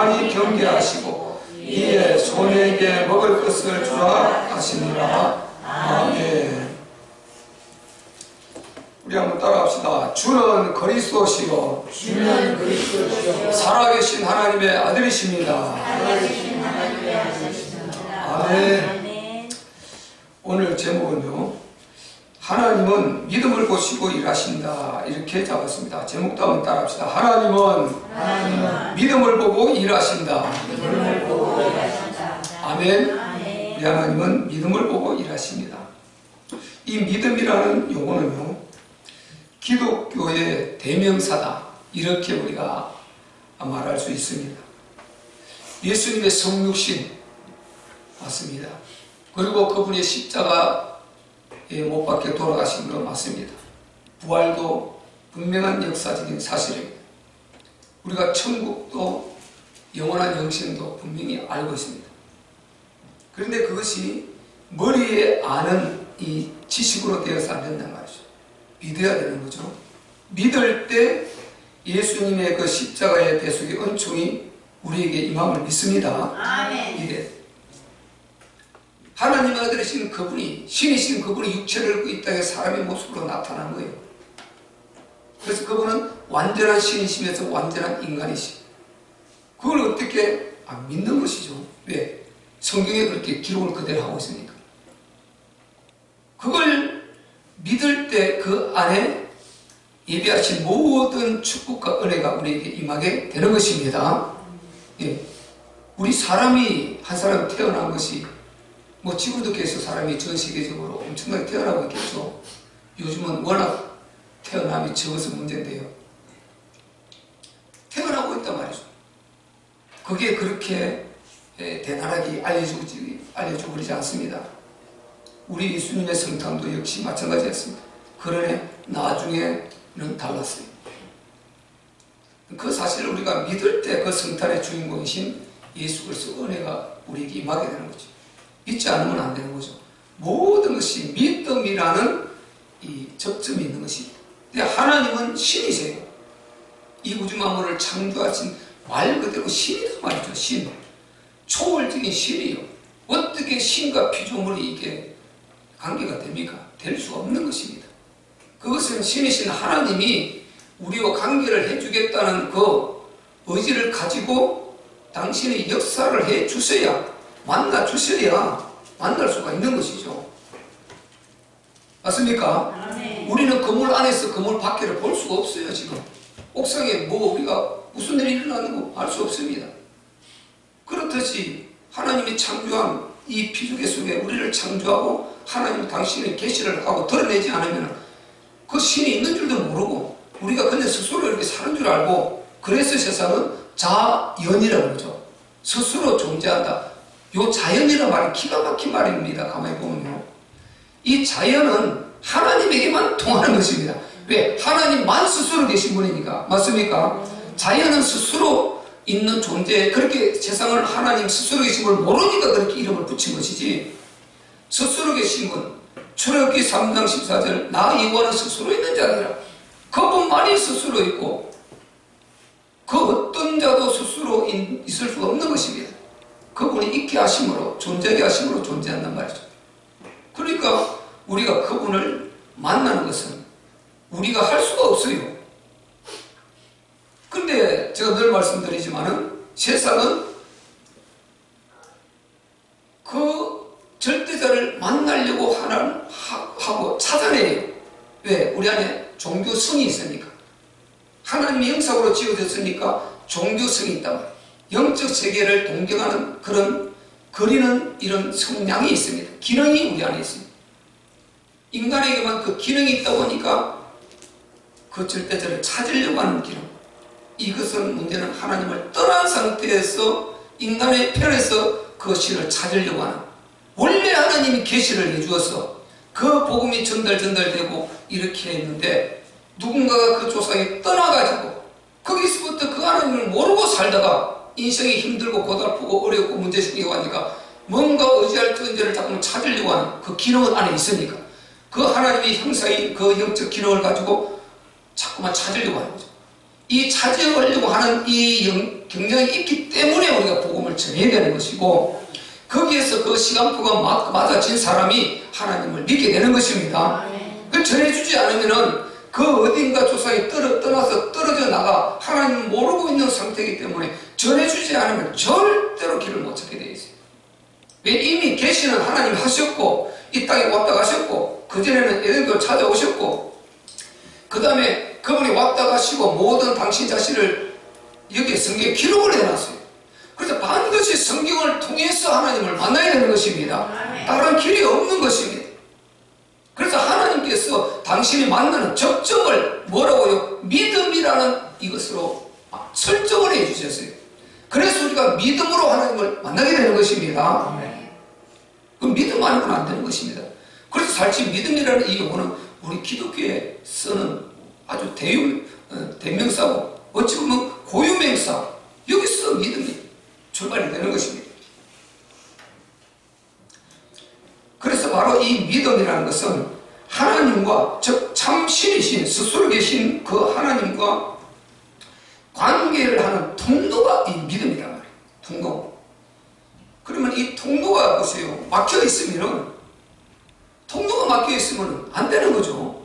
많이 경계하시고 이에 소녀에게 먹을 것을 주라 하시니라. 아멘. 우리 한번 따라합시다. 주는 그리스도시요 주는 그리스도시요 살아계신 하나님의 아들이십니다. 살아계신 하나님의 아들이십니다. 아멘. 오늘 제목은요, 하나님은 믿음을 보시고 일하신다, 이렇게 잡았습니다. 제목도 한번 따라합시다. 하나님은 믿음을 보고 일하신다. 믿음을 보고 일하신다. 아멘. 아멘. 우리 하나님은 믿음을 보고 일하십니다. 이 믿음이라는 용어는요, 기독교의 대명사다, 이렇게 우리가 말할 수 있습니다. 예수님의 성육신 맞습니다. 그리고 그분의 십자가에 못 박혀 돌아가신 거 맞습니다. 부활도 분명한 역사적인 사실입니다. 우리가 천국도 영원한 영생도 분명히 알고 있습니다. 그런데 그것이 머리에 아는 이 지식으로 되어서 안 된단 말이죠. 믿어야 되는 거죠. 믿을 때 예수님의 그 십자가의 대속의 은총이 우리에게 임함을 믿습니다. 아멘. 이래. 하나님의 아들이신 그분이, 신이신 그분이 육체를 입고 이 땅에 사람의 모습으로 나타난 거예요. 그래서 그분은 완전한 신이시면서 완전한 인간이시. 그걸 어떻게 믿는 것이죠. 왜? 성경에 그렇게 기록을 그대로 하고 있으니까. 그걸 믿을 때 그 안에 예비하신 모든 축복과 은혜가 우리에게 임하게 되는 것입니다. 예. 우리 사람이 한 사람 태어난 것이 뭐 지금도 계속 사람이 전 세계적으로 엄청나게 태어나고 있겠죠. 요즘은 워낙 태어남이 적어서 문제인데요. 태어나고 있단 말이죠. 그게 그렇게 대단하게 알려주고 그러지 않습니다. 우리 예수님의 성탄도 역시 마찬가지였습니다. 그러나 나중에는 달랐어요. 그 사실을 우리가 믿을 때 그 성탄의 주인공이신 예수 그리스도 은혜가 우리에게 임하게 되는 거죠. 믿지 않으면 안 되는 거죠. 모든 것이 믿음이라는 이 접점이 있는 것입니다. 근데 하나님은 신이세요. 이 우주 만물을 창조하신 말 그대로 신이란 말이죠. 신. 초월적인 신이요. 어떻게 신과 피조물이 이게 관계가 됩니까? 될 수가 없는 것입니다. 그것은 신이신 하나님이 우리와 관계를 해주겠다는 그 의지를 가지고 당신의 역사를 해주셔야, 만나 주셔야 만날 수가 있는 것이죠. 맞습니까? 아멘. 우리는 건물 안에서 건물 밖에를 볼 수가 없어요. 지금 옥상에 뭐 우리가 무슨 일이 일어나는 거 알 수 없습니다. 그렇듯이 하나님이 창조한 이 피조계 속에 우리를 창조하고 하나님 당신의 계시를 하고 드러내지 않으면 그 신이 있는 줄도 모르고 우리가 그냥 스스로 이렇게 사는 줄 알고, 그래서 세상은 자연이라고 그러죠. 스스로 존재한다. 요 자연이라는 말이 기가 막힌 말입니다. 가만히 보면요. 이 자연은 하나님에게만 통하는 것입니다. 왜? 하나님만 스스로 계신 분이니까. 맞습니까? 자연은 스스로 있는 존재, 그렇게 세상을 하나님 스스로 계신 걸 모르니까 그렇게 이름을 붙인 것이지, 스스로 계신 분, 출애굽기 3장 14절, 나 여호와는 스스로 있는 자니라. 그분만이 스스로 있고 그 어떤 자도 스스로 있을 수가 없는 것입니다. 그분이 있게 하심으로, 존재하게 하심으로 존재한단 말이죠. 그러니까 우리가 그분을 만나는 것은 우리가 할 수가 없어요. 근데 제가 늘 말씀드리지만은 세상은 그 절대자를 만나려고 하고 찾아내요. 왜? 우리 안에 종교성이 있으니까. 하나님의 형상으로 지어졌으니까 종교성이 있단 말이에요. 영적 세계를 동경하는 그런 그리는 이런 성향이 있습니다. 기능이 우리 안에 있습니다. 인간에게만 그 기능이 있다 보니까 그 절대자를 찾으려고 하는 기능. 이것은 문제는 하나님을 떠난 상태에서 인간의 편에서 그 신을 찾으려고 하는, 원래 하나님이 계시를 해주어서 그 복음이 전달되고 이렇게 했는데 누군가가 그 조상에 떠나가지고 거기서부터 그 하나님을 모르고 살다가 인생이 힘들고 고달프고 어렵고 문제생기고 하니까 뭔가 의지할 존재를 자꾸만 찾으려고 하는 그 기능은 안에 있으니까 그 하나님의 형상인 그 영적 기능을 가지고 자꾸만 찾으려고 하는 거죠. 이 차지하려고 하는 이 경쟁이 있기 때문에 우리가 복음을 전해야 되는 것이고, 거기에서 그 시간표가 맞아진 사람이 하나님을 믿게 되는 것입니다. 그 전해주지 않으면은 그 어딘가 조상이 떠나서 떨어져 나가 하나님을 모르고 있는 상태이기 때문에 전해주지 않으면 절대로 길을 못 찾게 되어 있어요. 왜? 이미 계시는 하나님 하셨고, 이 땅에 왔다 가셨고, 그전에는 에덴도 찾아오셨고, 그 다음에 그분이 왔다 가시고 모든 당신 자신을 여기에 성경에 기록을 해놨어요. 그래서 반드시 성경을 통해서 하나님을 만나야 되는 것입니다. 다른 길이 없는 것입니다. 그래서 하나님께서 당신이 만나는 접점을 뭐라고요? 믿음이라는 이것으로 설정을 해 주셨어요. 그래서 우리가 믿음으로 하나님을 만나게 되는 것입니다. 그 믿음 아니고는 안 되는 것입니다. 그래서 사실 믿음이라는 이 용어는 우리 기독교에 쓰는 아주 대명사고, 어찌 보면 고유명사, 여기서 믿음이 출발이 되는 것입니다. 그래서 바로 이 믿음이라는 것은 하나님과, 즉 참신이신 스스로 계신 그 하나님과 관계를 하는 통로가 이 믿음이란 말이에요. 통로. 그러면 이 통로가 보세요. 막혀 있으면은, 통로가 막혀 있으면 안 되는 거죠.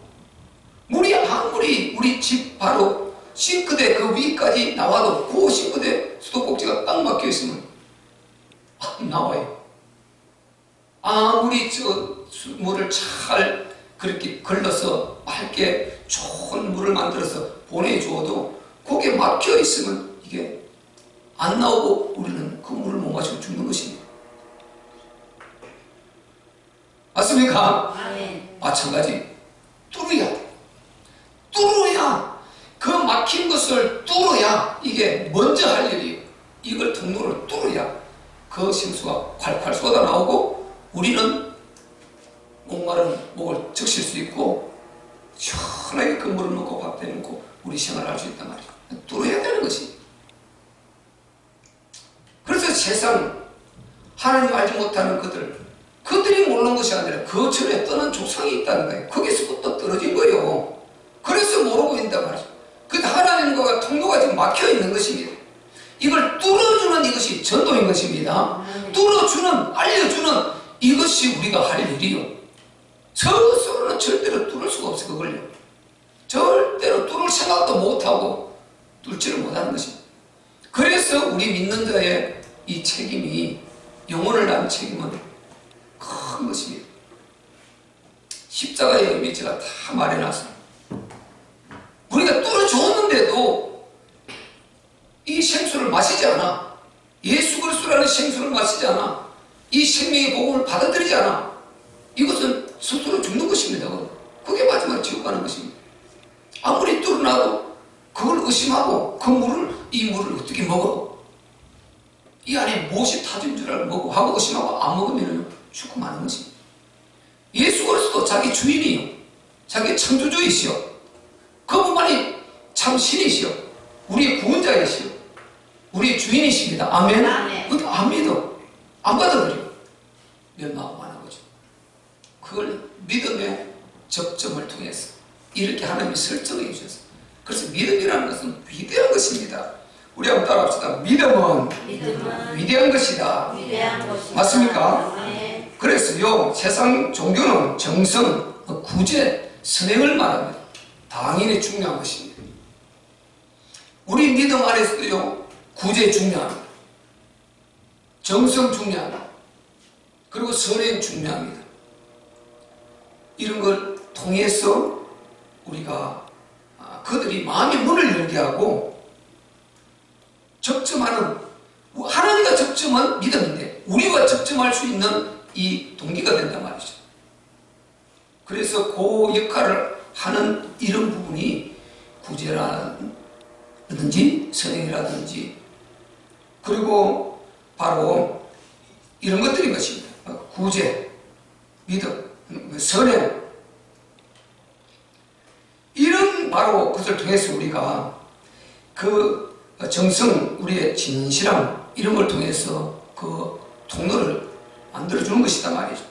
물이 아무리 우리 집 바로 싱크대 그 위까지 나와도 그 싱크대 수도꼭지가 딱 막혀 있으면 안 나와요. 아무리 물을 잘 그렇게 걸러서 맑게 좋은 물을 만들어서 보내주어도 거기에 막혀 있으면 이게 안 나오고 우리는 그 물을 못 마시고 죽는 것입니다. 맞습니까? 마찬가지 뚫어야 돼. 뚫어야, 그 막힌 것을 뚫어야 이게 먼저 할 일이에요. 이걸 통로를 뚫어야 그 생수가 콸콸 쏟아 나오고 우리는 목마른 목을 적실 수 있고 시원하게 그 물을 먹고 밥 해먹고 우리 생활을 할 수 있단 말이에요. 뚫어야 되는 것이. 그래서 세상 하나님 알지 못하는 그들이 모르는 것이 아니라 그 전에 떠난 조상이 있다는 거예요. 거기서부터 떨어진 거예요. 그래서 모르고 있단 말이죠. 그 하나님과 통로가 지금 막혀 있는 것입니다. 이걸 뚫어주는 이것이 전도인 것입니다. 뚫어주는, 알려주는 이것이 우리가 할 일이요. 스스로는 절대로 뚫을 수가 없어요. 그걸요. 절대로 뚫을 생각도 못하고 뚫지를 못하는 것입니다. 그래서 우리 믿는 자의 이 책임이, 영혼을 낳은 책임은 큰 것입니다. 십자가의 의미 제가 다 말해놨어요. 우리가 뚫어줬는데도 이 생수를 마시지 않아. 예수 그리스도라는 생수를 마시지 않아. 이 생명의 복음을 받아들이지 않아. 이것은 스스로 죽는 것입니다. 그게 마지막 지옥 가는 것입니다. 아무리 뚫어놔도 그걸 의심하고 이 물을 어떻게 먹어? 이 안에 무엇이 타진 줄 알고 하고 의심하고 안 먹으면 죽고 마는 것입니다. 예수 그리스도 자기 주인이요. 자기 창조주이시요. 그분만이 참 신이시요. 우리의 구원자이시요. 우리의 주인이십니다. 아멘? 근데 안 믿어. 안 받아들여. 멸망하고 마는 거죠. 그걸 믿음의 접점을 통해서 이렇게 하나님이 설정해 주셨어요. 그래서 믿음이라는 것은 위대한 것입니다. 우리 한번 따라합시다. 믿음은 위대한 것이다. 맞습니까? 그래서요, 세상 종교는 정성, 구제, 선행을 말합니다. 당연히 중요한 것입니다. 우리 믿음 안에서도요, 구제 중요합니다. 정성 중요합니다. 그리고 선행 중요합니다. 이런 걸 통해서 우리가 그들이 마음의 문을 열게 하고 접점하는, 하나님과 접점은 믿음인데 우리가 접점할 수 있는 이 동기가 된단 말이죠. 그래서 그 역할을 하는 이런 부분이 구제라든지 선행이라든지 그리고 바로 이런 것들인 것입니다. 구제, 믿음, 선행, 이런 바로 것을 통해서 우리가 그 정성, 우리의 진실함 이런 걸 통해서 그 통로를 만들어주는 것이다 말이죠.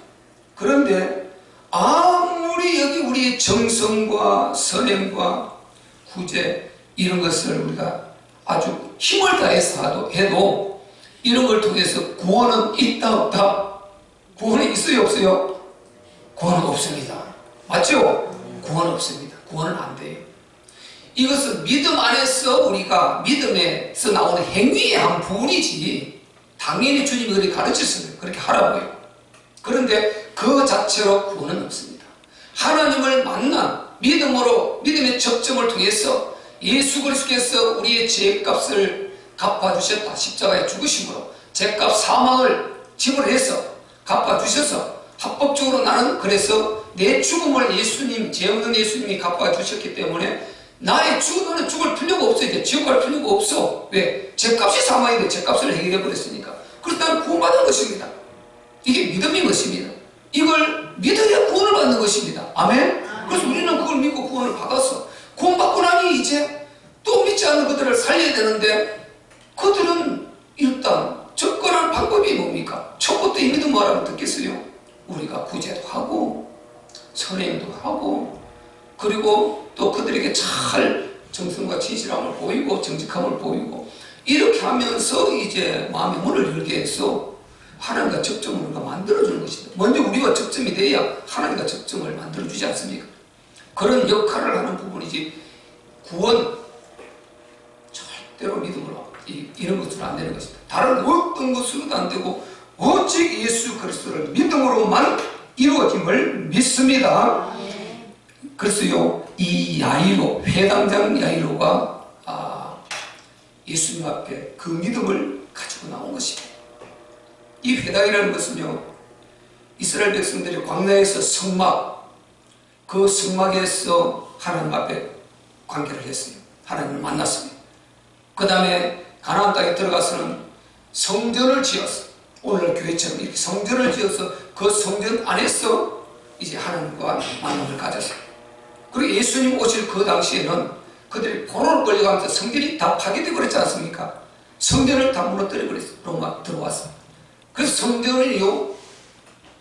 그런데 아무리 여기 우리의 정성과 선행과 구제 이런 것을 우리가 아주 힘을 다해서 해도 이런 걸 통해서 구원은 있다 없다? 구원은 있어요 없어요? 구원은 없습니다. 맞죠? 구원은 없습니다. 구원은 안 돼요. 이것은 믿음 안에서 우리가 믿음에서 나오는 행위의 한 부분이지 당연히 주님이 그렇게 가르쳤습니다. 그렇게 하라고요. 그런데 그 자체로 구원은 없습니다. 하나님을 만난 믿음으로 믿음의 접점을 통해서 예수 그리스도께서 우리의 죄값을 갚아주셨다. 십자가에 죽으심으로 죄값 사망을 지불해서 갚아주셔서 합법적으로 나는 그래서 내 죽음을 예수님, 죄 없는 예수님이 갚아주셨기 때문에 나의 죽음은 죽을 필요가 없어. 이제 지옥 갈 필요가 없어. 왜? 죄값이 사망인데 죄값을 해결해 버렸으니까. 그래서 나는 구원받은 것입니다. 이게 믿음인 것입니다. 이걸 믿어야 구원을 받는 것입니다. 아멘? 그래서 우리는 그걸 믿고 구원을 받았어. 구원받고 나니 이제 또 믿지 않는 그들을 살려야 되는데 그들은 일단 접근할 방법이 뭡니까? 첫부터 이 믿음 뭐라고 듣겠어요? 우리가 구제도 하고 선행도 하고 그리고 또 그들에게 잘 정성과 진실함을 보이고 정직함을 보이고 이렇게 하면서 이제 마음의 문을 열게 해서 하나님과 접점을 우리가 만들어주는 것입니다. 먼저 우리와 접점이 돼야 하나님과 접점을 만들어주지 않습니까? 그런 역할을 하는 부분이지 구원 절대로 믿음으로 이런 것으로 안 되는 것입니다. 다른 어떤 것으로도 안 되고 오직 예수 그리스도를 믿음으로만 이루어짐을 믿습니다. 그래서요 이 야이로 회당장 야이로가 예수님 앞에 그 믿음을 가지고 나온 것입니다. 이 회당이라는 것은요 이스라엘 백성들이 광야에서 성막 그 성막에서 하나님 앞에 관계를 했어요. 하나님을 만났습니다. 그 다음에 가나안 땅에 들어가서는 성전을 지었어요. 오늘날 교회처럼 이렇게 성전을 지어서 그 성전 안에서 이제 하나님과 만남을 가졌어요. 그리고 예수님 오실 그 당시에는 그들이 포로로 끌려가면서 성전이 다 파괴되어 버렸지 않습니까? 성전을 다 무너뜨려 버렸어요. 로마 들어왔어요. 그래서 성전이요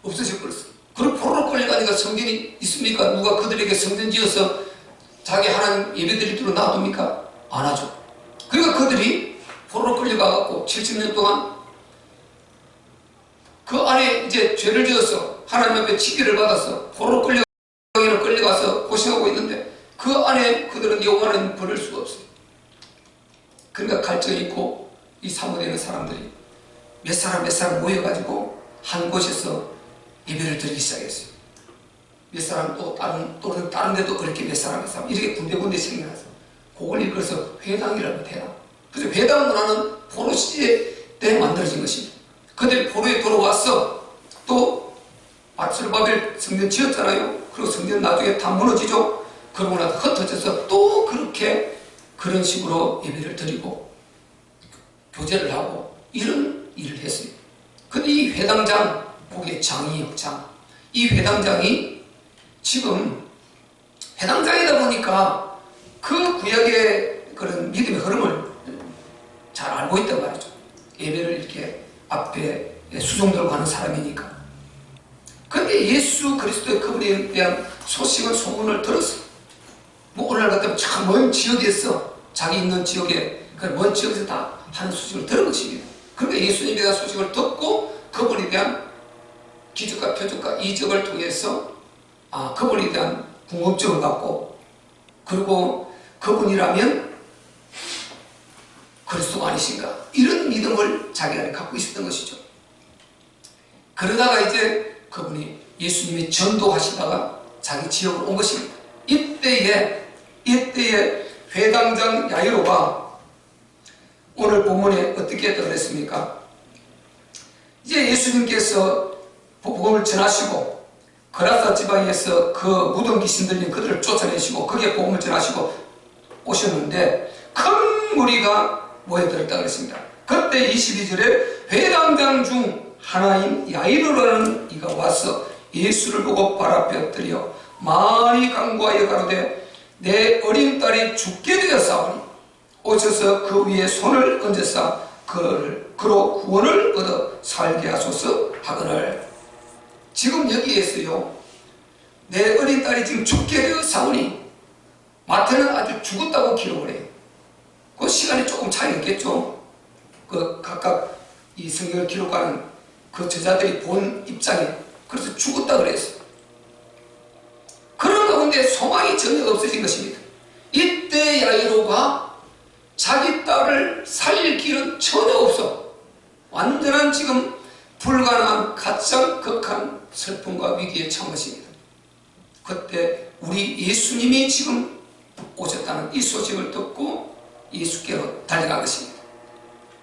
없어져 버렸어요. 그리고 포로로 끌려가니까 성전이 있습니까? 누가 그들에게 성전 지어서 자기 하나님 예배드리도록 놔둡니까? 안 하죠. 그러니까 그들이 포로로 끌려가갖고 70년 동안 그 안에 이제 죄를 지어서 하나님 앞에 치기를 받아서 포로로 끌려가서 고생하고 있는데 그 안에 그들은 영원한 버릴 수가 없어요. 그러니까 갈증이 있고 이 사무되어 있는 사람들이 몇 사람 모여가지고 한 곳에서 예배를 드리기 시작했어요. 몇 사람 또 다른 데도 그렇게 몇 사람 이렇게 군데군데 생겨나서 그걸 일컬어서 회당이라고 해요. 그래서 회당 문화는 포로 시대 때 만들어진 것입니다. 그들이 포로에 돌아와서 또 바벨 성전 지었잖아요. 그리고 성전 나중에 다 무너지죠. 그러고 나서 흩어져서 또 그렇게 그런 식으로 예배를 드리고 교제를 하고 이런 일을 했어요. 근데 이 회당장 거기에 장이에요. 장. 이 회당장이 지금 회당장이다 보니까 그 구약의 그런 믿음의 흐름을 잘 알고 있단 말이죠. 예배를 이렇게 앞에 수종 들고 하는 사람이니까. 근데 예수 그리스도의 그분에 대한 소문을 들었어요. 뭐 오늘날 같으면 참 먼 지역에서 자기 있는 지역에 먼 지역에서 다 하는 소식을 들은 것입니다. 그러니까 예수님에 대한 소식을 듣고 그분에 대한 기적과 표적과 이적을 통해서 그분에 대한 궁금증을 갖고 그리고 그분이라면 그리스도가 아니신가 이런 믿음을 자기 안에 갖고 있었던 것이죠. 그러다가 이제 그분이 예수님이 전도하시다가 자기 지역으로 온 것입니다. 이때에 회당장 야이로가 오늘 본문에 어떻게 그랬습니까? 이제 예수님께서 복음을 전하시고 그라사 지방에서 그 무덤 귀신 들린 그들을 쫓아내시고 거기에 복음을 전하시고 오셨는데 큰 무리가 모여들었다 그랬습니다. 그때 22절에 회당장 중 하나인 야이로라는 이가 와서 예수를 보고 발 앞에 엎드려 많이 간구하여 가로되 내 어린 딸이 죽게 되었사오니 오셔서 그 위에 손을 얹으사 그로 구원을 얻어 살게 하소서 하거늘. 지금 여기에서요 내 어린 딸이 지금 죽게 되었사오니 마태는 아주 죽었다고 기록을 해요. 그 시간이 조금 차이 있겠죠. 그 각각 이 성경을 기록하는 그 저자들이 본 입장에 그래서 죽었다 그랬어요. 그런 가운데 소망이 전혀 없어진 것입니다. 이때 야이로가 자기 딸을 살릴 길은 전혀 없어. 완전한 지금 불가능한 가장 극한 슬픔과 위기에 처한 것입니다. 그때 우리 예수님이 지금 오셨다는 이 소식을 듣고 예수께로 달려간 것입니다.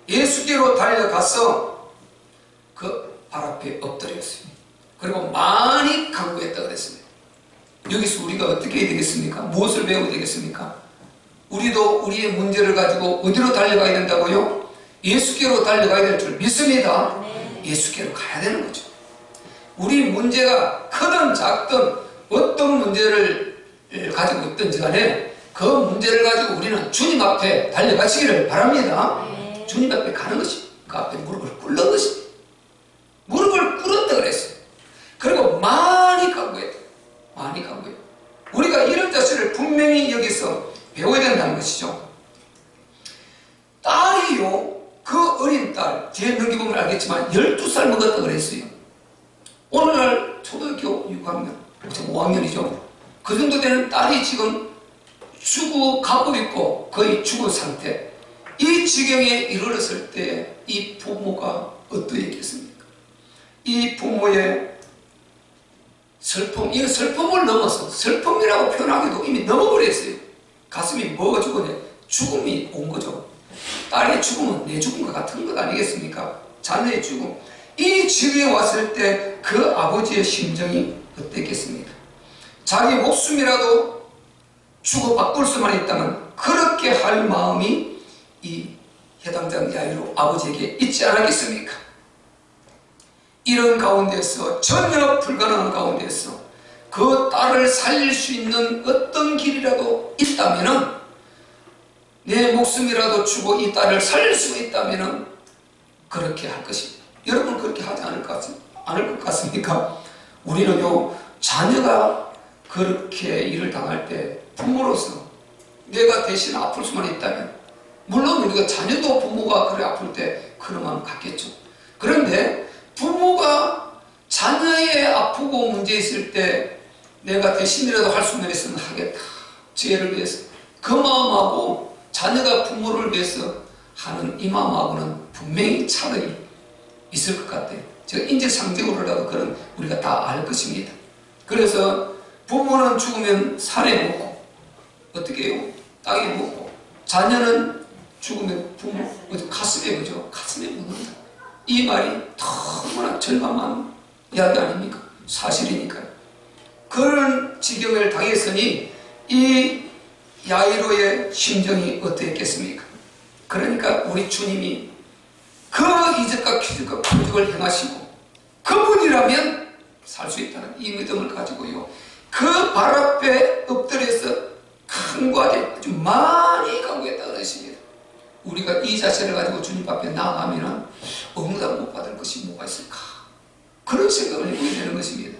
예수께로 달려가서 그 발 앞에 엎드렸어요. 그리고 많이 간구했다 그랬습니다. 여기서 우리가 어떻게 해야 되겠습니까? 무엇을 배우면 되겠습니까? 우리도 우리의 문제를 가지고 어디로 달려가야 된다고요? 예수께로 달려가야 될 줄 믿습니다. 예수께로 가야 되는 거죠. 우리 문제가 크든 작든 어떤 문제를 가지고 있든지 간에 그 문제를 가지고 우리는 주님 앞에 달려가시기를 바랍니다. 주님 앞에 가는 것이 그 앞에 무릎을 꿇는 것이 무릎을 꿇었다 그랬어요. 그리고 많이 간구했다. 많이 간구했다. 우리가 이런 자세를 분명히 여기서 배워야 된다는 것이죠. 딸이요, 그 어린 딸, 제일 넓게 보면 알겠지만 12살 먹었다 그랬어요. 오늘날 초등학교 6학년, 5학년이죠. 그 정도 되는 딸이 지금 죽어가고 있고 거의 죽은 상태. 이 지경에 이르렀을 때 이 부모가 어떠했겠습니까? 이 부모의 슬픔, 이 슬픔을 넘어서 슬픔이라고 표현하기도 이미 넘어버렸어요. 가슴이 뭐가 죽었냐? 죽음이 온 거죠. 딸의 죽음은 내 죽음과 같은 것 아니겠습니까? 자녀의 죽음. 이 지경에 왔을 때 그 아버지의 심정이 어땠겠습니까? 자기 목숨이라도 주고 바꿀 수만 있다면 그렇게 할 마음이 이 해당장 야이로 아버지에게 있지 않았겠습니까? 이런 가운데서 전혀 불가능한 가운데서 그 딸을 살릴 수 있는 어떤 길이라도 있다면은 내 목숨이라도 주고 이 딸을 살릴 수가 있다면은 그렇게 할 것입니다. 여러분 그렇게 하지 않을 것 같습니까? 우리는요 자녀가 그렇게 일을 당할 때 부모로서 내가 대신 아플 수만 있다면 물론 우리가 자녀도 부모가 그래 아플 때 그런 마음 갖겠죠. 그런데 부모가 자녀의 아프고 문제 있을 때 내가 대신이라도 할 수 있는 일은 하겠다. 지혜를 위해서. 그 마음하고 자녀가 부모를 위해서 하는 이 마음하고는 분명히 차등이 있을 것 같아요. 제가 인지상적으로라도 그런 우리가 다 알 것입니다. 그래서 부모는 죽으면 산에 묻고 어떻게 해요? 땅에 묻고 자녀는 죽으면 부모 가슴에 그죠? 가슴에 묻는다. 이 말이 너무나 절망한 이야기 아닙니까? 사실이니까요. 그런 지경을 당했으니 이 야이로의 심정이 어떠했겠습니까? 그러니까 우리 주님이 그 이적과 기적과 표적을 행하시고 그분이라면 살 수 있다는 이 믿음을 가지고요. 그 발 앞에 엎드려서 간구하되 아주 많이 간구했다는 것입니다. 우리가 이 자세를 가지고 주님 앞에 나아가면 응답 못 받을 것이 뭐가 있을까? 그런 생각을 해보게 되는 것입니다.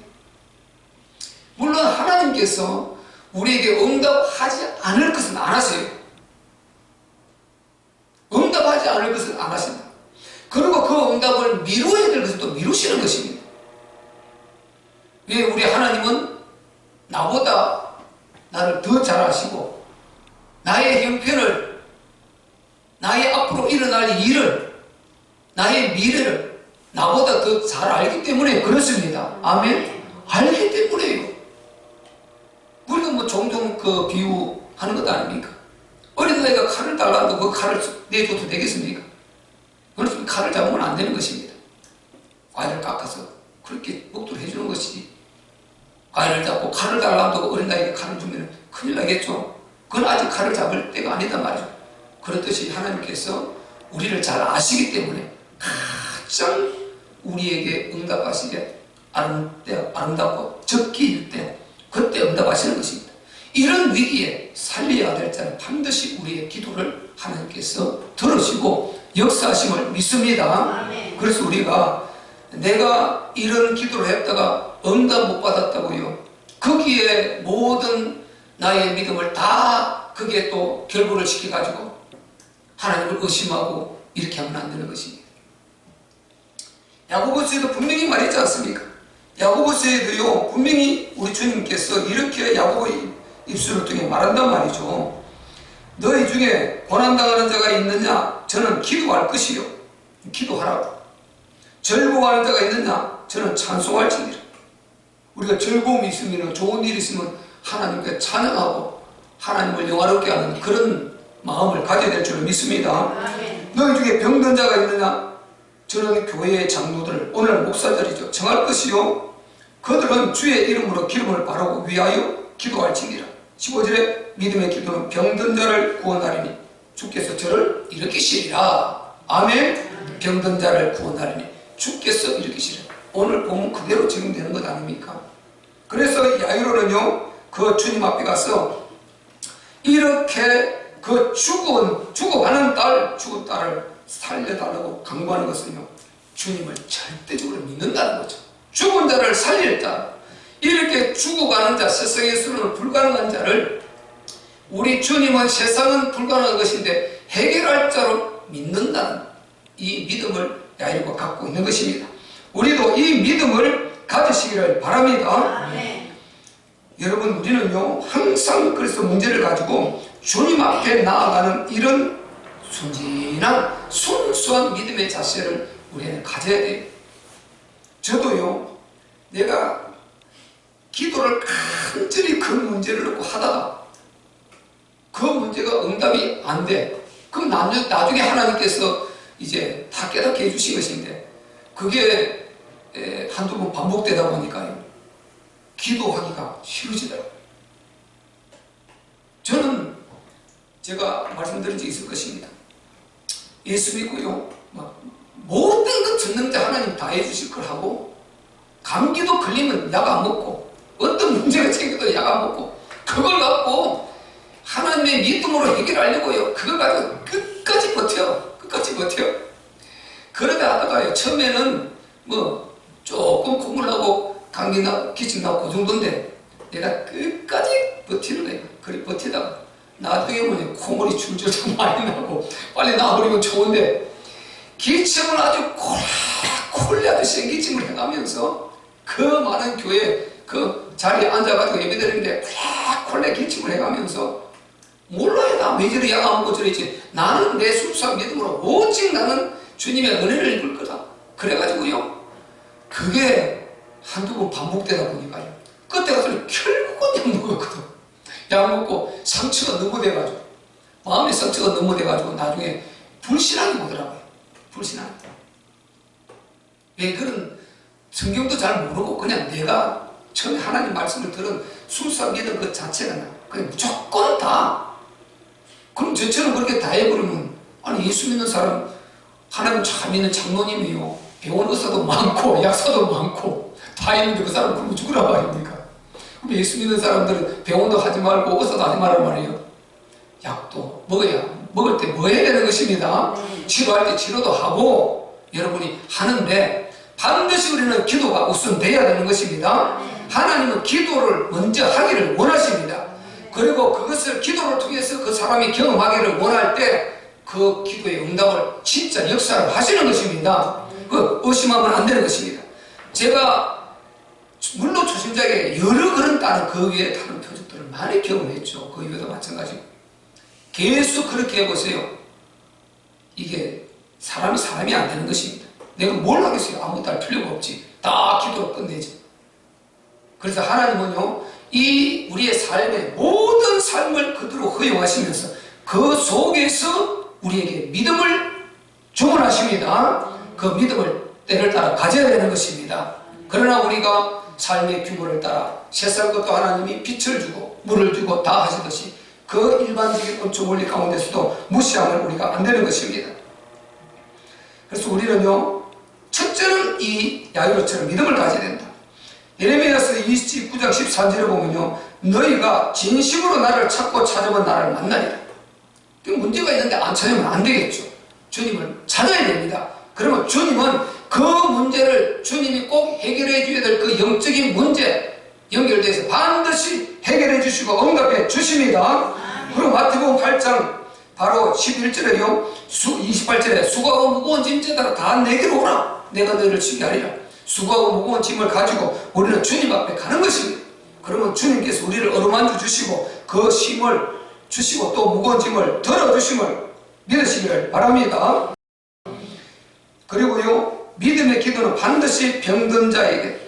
물론 하나님께서 우리에게 응답하지 않을 것은 안 하세요. 응답하지 않을 것은 안 하십니다. 그리고 그 응답을 미루어야 될 것은 또 미루시는 것입니다. 왜 우리 하나님은 나보다 나를 더 잘 아시고 나의 형편을 나의 앞으로 일어날 일을 나의 미래를 나보다 더 잘 알기 때문에 그렇습니다. 아멘. 알기 때문에요. 우리가 뭐 종종 그 비유하는 것 아닙니까? 어린아이가 칼을 달라도 그 칼을 내줘도 되겠습니까? 그렇지만 칼을 잡으면 안 되는 것입니다. 과일을 깎아서 그렇게 먹도록 해주는 것이지. 과일을 잡고 칼을 달라도 어린아이가 칼을 주면 큰일 나겠죠. 그건 아직 칼을 잡을 때가 아니다 말이죠. 그렇듯이 하나님께서 우리를 잘 아시기 때문에 가장 우리에게 응답하시게 아름답고 적기일 때 그때 응답하시는 것입니다. 이런 위기에 살려야 될 자는 반드시 우리의 기도를 하나님께서 들으시고 역사하심을 믿습니다. 아멘. 그래서 우리가 내가 이런 기도를 했다가 응답 못 받았다고요. 거기에 모든 나의 믿음을 다 그게 또 결부를 시켜가지고 하나님을 의심하고 이렇게 하면 안 되는 것입니다. 야고보서에도 분명히 말했지 않습니까? 야고보서에도요 분명히 우리 주님께서 이렇게 야고보의 입술을 통해 말한단 말이죠. 너희 중에 고난당하는 자가 있느냐? 저는 기도할 것이요. 기도하라고. 즐거워하는 자가 있느냐? 저는 찬송할지니라. 우리가 즐거움이 있으면, 좋은 일이 있으면 하나님께 찬양하고 하나님을 영화롭게 하는 그런 마음을 가져야 될 줄 믿습니다. 아멘. 너희 중에 병든 자가 있느냐? 저는 교회의 장로들, 오늘 목사들이죠, 정할 것이요. 그들은 주의 이름으로 기름을 바르고 위하여 기도할지니라. 15절에 믿음의 기도는 병든 자를 구원하리니 주께서 저를 일으키시리라. 아멘. 병든 자를 구원하리니 주께서 일으키시리라. 오늘 보면 그대로 적용되는 것 아닙니까? 그래서 야이로는요 그 주님 앞에 가서 이렇게 그 죽어가는 죽은 딸을 살려달라고 강구하는 것은요 주님을 절대적으로 믿는다는 거죠. 죽은 자를 살릴 자, 이렇게 죽어가는 자, 세상에서는 불가능한 자를 우리 주님은 세상은 불가능한 것인데 해결할 자로 믿는다는 이 믿음을 야이로가 갖고 있는 것입니다. 우리도 이 믿음을 가지시기를 바랍니다. 아멘. 여러분, 우리는요 항상 그래서 문제를 가지고 주님 앞에 나아가는 이런 순진한 순수한 믿음의 자세를 우리는 가져야 돼요. 저도요 내가 기도를 간절히 그 문제를 놓고 하다가 그 문제가 응답이 안 돼. 그럼 나중에 하나님께서 이제 다 깨닫게 해주신 것인데 그게 한두 번 반복되다 보니까요 기도하기가 싫어지더라고요. 저는 제가 말씀드린 적이 있을 것입니다. 예수 믿고요 모든 것 전능자 하나님 다 해주실 걸 하고 감기도 걸리면 약 안 먹고 어떤 문제가 생겨도 약 안 먹고 그걸 갖고 하나님의 믿음으로 해결하려고요 그걸 가지고 끝까지 버텨. 그러다 하다가요 처음에는 뭐 조금 콧물 나고 감기 나고 기침 나고 그 정도인데 내가 끝까지 버티는 거예요. 그리 버티다가 나중에 보니 콧물이 줄줄 많이 나고 빨리 나아버리면 좋은데 기침을 아주 콜라콜라하듯이 기침을 해가면서 그 많은 교회 그 자리에 앉아가지고 예배드리는데 콜라 기침을 해가면서 몰라요. 나 왜 저리 약 안 먹고 저러지. 나는 내 순수한 믿음으로 오직 나는 주님의 은혜를 입을 거다. 그래가지고요 그게 한두 번 반복되다 보니까요 그때 가서 결국은 약 먹었거든. 약 먹고 상처가 너무 돼가지고 마음의 상처가 너무 돼가지고 나중에 불신앙이 오더라고요. 불신앙. 왜 그런 성경도 잘 모르고 그냥 내가 처음에 하나님 말씀을 들은 순수한 믿음 그 자체가 그냥 무조건 다. 그럼 저처럼 그렇게 다 해버리면 아니 예수 믿는 사람 하나님 참 믿는 장로님이요 병원 의사도 많고 약사도 많고 다 있는데 그 사람 그러면 죽으라 말입니까? 그럼 예수 믿는 사람들은 병원도 하지 말고 의사도 하지 말란 말이에요. 약도 먹을 때 뭐 해야 되는 것입니다. 치료할 때 치료도 하고 여러분이 하는데 반드시 우리는 기도가 우선돼야 되는 것입니다. 하나님은 기도를 먼저 하기를 원하십니다. 그리고 그것을 기도를 통해서 그 사람이 경험하기를 원할 때 그 기도의 응답을 진짜 역사를 하시는 것입니다. 그 의심하면 안 되는 것입니다. 제가 물론 초심자에게 여러 그런 다른 그 위에 다른 표적들을 많이 경험했죠. 그 이외에도 마찬가지고 계속 그렇게 해보세요. 이게 사람이 안 되는 것입니다. 내가 뭘 하겠어요? 아무것도 할 필요가 없지. 다 기도로 끝내지. 그래서 하나님은요 이 우리의 삶의 모든 삶을 그대로 허용하시면서 그 속에서 우리에게 믿음을 주문하십니다. 그 믿음을 때를 따라 가져야 되는 것입니다. 그러나 우리가 삶의 규모를 따라 세상 것도 하나님이 빛을 주고 물을 주고 다 하시듯이 그 일반적인 온초 원리 가운데서도 무시하면 우리가 안 되는 것입니다. 그래서 우리는요 첫째는 이 야이로처럼 믿음을 가져야 된다. 예레미야서 29장 13절에 보면요 너희가 진심으로 나를 찾고 찾아본 나를 만나리라. 문제가 있는데 안 찾으면 안 되겠죠. 주님을 찾아야 됩니다. 그러면 주님은 그 문제를 주님이 꼭 해결해 줘야 될 그 영적인 문제 연결돼서 반드시 해결해 주시고 응답해 주십니다. 그리고 마태복음 8장 바로 11절에요 28절에 수고하고 무거운 짐자들아 다 내게로 오라 내가 너희를 쉬게 하리라. 수고하고 무거운 짐을 가지고 우리는 주님 앞에 가는 것입니다. 그러면 주님께서 우리를 어루만져 주시고 그 힘을 주시고 또 무거운 짐을 덜어주심을 믿으시기를 바랍니다. 그리고요 믿음의 기도는 반드시 병든 자에게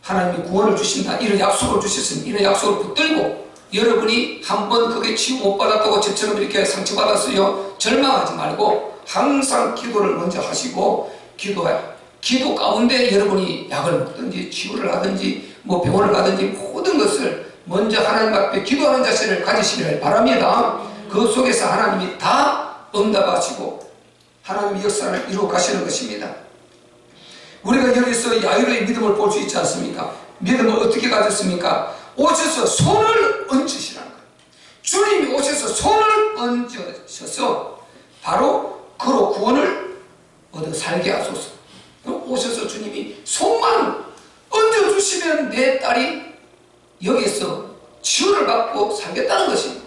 하나님이 구원을 주신다 이런 약속을 주셨으니 이런 약속을 붙들고 여러분이 한번 그게 치유 못 받았다고 저처럼 이렇게 상처받았어요 절망하지 말고 항상 기도를 먼저 하시고 기도 가운데 여러분이 약을 먹든지 치유를 하든지 뭐 병원을 가든지 모든 것을 먼저 하나님 앞에 기도하는 자세를 가지시기를 바랍니다. 그 속에서 하나님이 다 응답하시고 하나님의 역사를 이루어 가시는 것입니다. 우리가 여기서 야이로의 믿음을 볼 수 있지 않습니까? 믿음을 어떻게 가졌습니까? 오셔서 손을 얹으시라는 거예요. 주님이 오셔서 손을 얹으셔서 바로 그로 구원을 얻어 살게 하소서. 오셔서 주님이 손만 얹어주시면 내 딸이 여기서 치유를 받고 살겠다는 것입니다.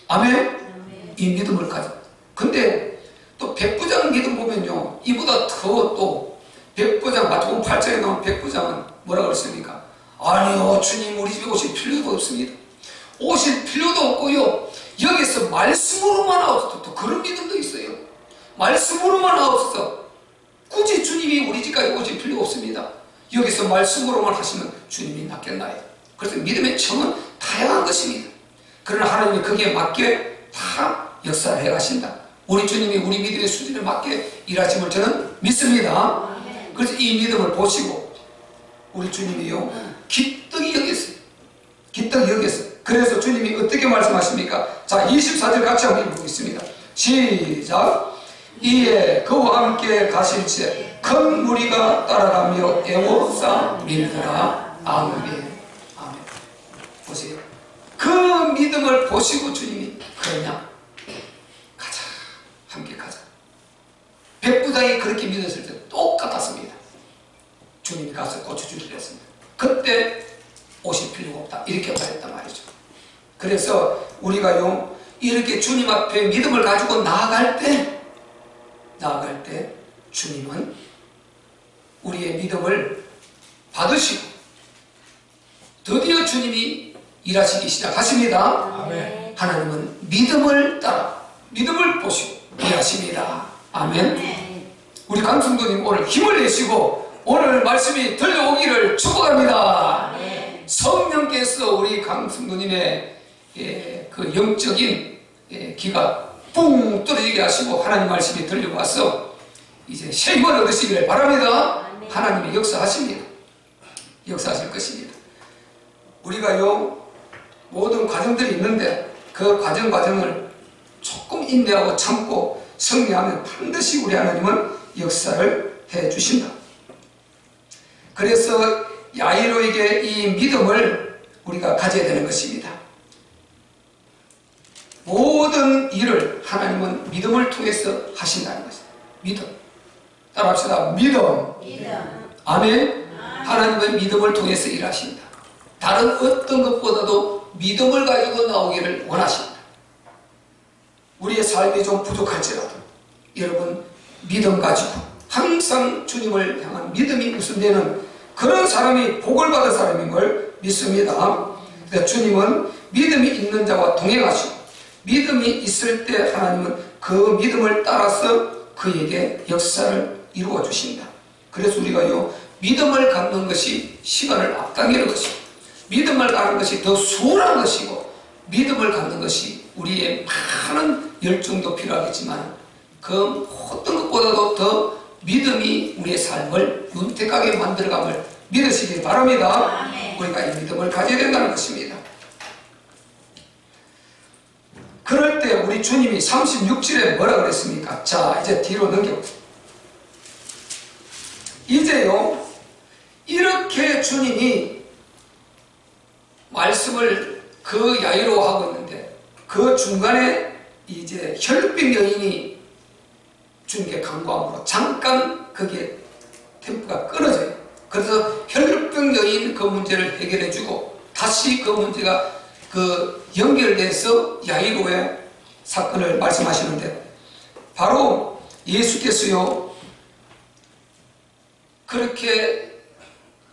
아멘? 이 믿음을 가져. 근데 또 백부장 믿음 보면요 이보다 더 또 백부장 마태복음 8장에 나온 백부장은 뭐라 그랬습니까? 아니요 주님 우리 집에 오실 필요도 없습니다. 오실 필요도 없고요 여기서 말씀으로만 하옵소서. 또 그런 믿음도 있어요. 말씀으로만 하옵소서. 굳이 주님이 우리 집까지 오실 필요 없습니다. 여기서 말씀으로만 하시면 주님이 낫겠나요? 그래서 믿음의 청은 다양한 것입니다. 그러나 하나님이 거기에 맞게 다 역사를 해가신다. 우리 주님이 우리 믿음의 수준에 맞게 일하심을 저는 믿습니다. 그래서 이 믿음을 보시고 우리 주님이요 기떡이 여겼어요. 기떡이 여겼어요. 그래서 주님이 어떻게 말씀하십니까? 자 24절 같이 한번 읽어보겠습니다. 시작. 이에 그와 함께 가실새 큰 무리가 따라가며 애워싸 밀더라. 아멘. 아멘. 보세요. 그 믿음을 보시고 주님이 그러냐 가자 함께 가자. 백부장이 그렇게 믿었을 때 똑같았습니다. 주님이 가서 고쳐주기로 했습니다. 그때 오실 필요가 없다 이렇게 말했단 말이죠. 그래서 우리가요 이렇게 주님 앞에 믿음을 가지고 나아갈 때 주님은 우리의 믿음을 받으시고 드디어 주님이 일하시기 시작하십니다. 아멘. 하나님은 믿음을 따라 믿음을 보시고 일하십니다. 아멘. 우리 강성도님 오늘 힘을 내시고 오늘 말씀이 들려오기를 축복합니다. 아멘. 성령께서 우리 강성도님의 그 영적인 기가 뿡 떨어지게 하시고 하나님 말씀이 들려와서 이제 새 힘을 얻으시기를 바랍니다. 아멘. 하나님이 역사하십니다. 역사하실 것입니다. 우리가요 모든 과정들이 있는데 그 과정을 조금 인내하고 참고 승리하면 반드시 우리 하나님은 역사를 해주신다. 그래서 야이로에게 이 믿음을 우리가 가져야 되는 것입니다. 모든 일을 하나님은 믿음을 통해서 하신다는 것입니다. 믿음. 따라합시다. 믿음. 아멘. 하나님은 믿음을 통해서 일하신다. 다른 어떤 것보다도 믿음을 가지고 나오기를 원하신다. 우리의 삶이 좀 부족할지라도 여러분 믿음 가지고 항상 주님을 향한 믿음이 우선되는 그런 사람이 복을 받은 사람인 걸 믿습니다. 주님은 믿음이 있는 자와 동행하시고 믿음이 있을 때 하나님은 그 믿음을 따라서 그에게 역사를 이루어 주신다. 그래서 우리가요 믿음을 갖는 것이 시간을 앞당기는 것이고 믿음을 갖는 것이 더 수월한 것이고 믿음을 갖는 것이 우리의 많은 열정도 필요하겠지만 그 어떤 것보다도 더 믿음이 우리의 삶을 윤택하게 만들어감을 믿으시기 바랍니다. 아멘. 우리가 이 믿음을 가져야 된다는 것입니다. 그럴 때 우리 주님이 36절에 뭐라 그랬습니까? 자 이제 뒤로 넘겨보세요. 이제요 이렇게 주님이 말씀을 그 야이로 하고 있는데 그 중간에 이제 혈병 여인이 주님께 간구함으로 잠깐 거기에 템포가 끊어져요. 그래서 혈병 여인 그 문제를 해결해 주고 다시 그 문제가 그 연결돼서 야이로의 사건을 말씀하시는데, 바로 예수께서요 그렇게